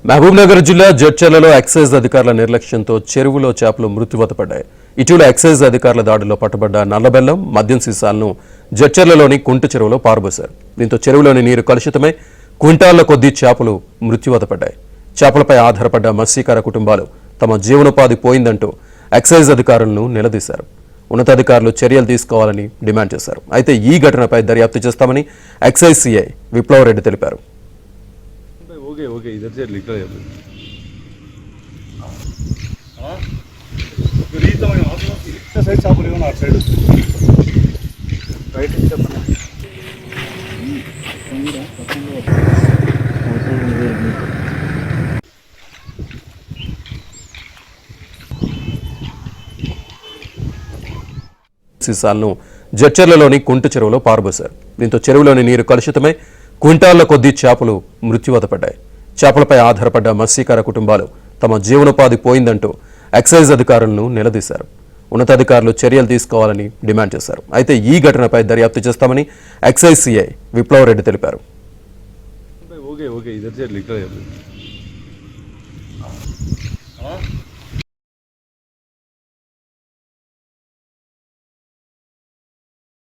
మహబూబ్నగర్ జిల్లా జడ్చర్లలో ఎక్సైజ్ అధికారుల నిర్లక్ష్యంతో చెరువులో చేపలు మృత్యువాత పడ్డాయి. ఇటీవల ఎక్సైజ్ అధికారుల దాడిలో పట్టుబడ్డ నల్లబెల్లం, మద్యం సీసాలను జడ్చర్లలోని కుంట చెరువులో పారబోశారు. దీంతో చెరువులోని నీరు కలుషితమై క్వింటాళ్ల కొద్దీ చేపలు మృత్యువాత పడ్డాయి. చేపలపై ఆధారపడ్డ మత్స్యకార కుటుంబాలు తమ జీవనోపాధి పోయిందంటూ ఎక్సైజ్ అధికారులను నిలదీశారు. ఉన్నతాధికారులు చర్యలు తీసుకోవాలని డిమాండ్ చేశారు. అయితే ఈ ఘటనపై దర్యాప్తు చేస్తామని ఎక్సైజ్ సిఐ విప్లవరెడ్డి తెలిపారు. ओके इधर से निकल साइड चाप साइड राइट సీసాలను జడ్చర్లలోని కుంట చెరువులో పారబోశారు. దీంతో చెరువులోని నీరు కలుషితమై క్వింటాళ్ల కొద్దీ చేపలు మృత్యువాత పడ్డాయి. చేపలపై ఆధారపడ్డ మత్స్యకార కుటుంబాలు తమ జీవనోపాధి పోయిందంటూ ఎక్సైజ్ అధికారులను నిలదీశారు. ఉన్నతాధికారులు చర్యలు తీసుకోవాలని డిమాండ్ చేశారు. అయితే ఈ ఘటనపై దర్యాప్తు చేస్తామని ఎక్సైజ్ సిఐ విప్లవరెడ్డి తెలిపారు. ओके इधर से निकल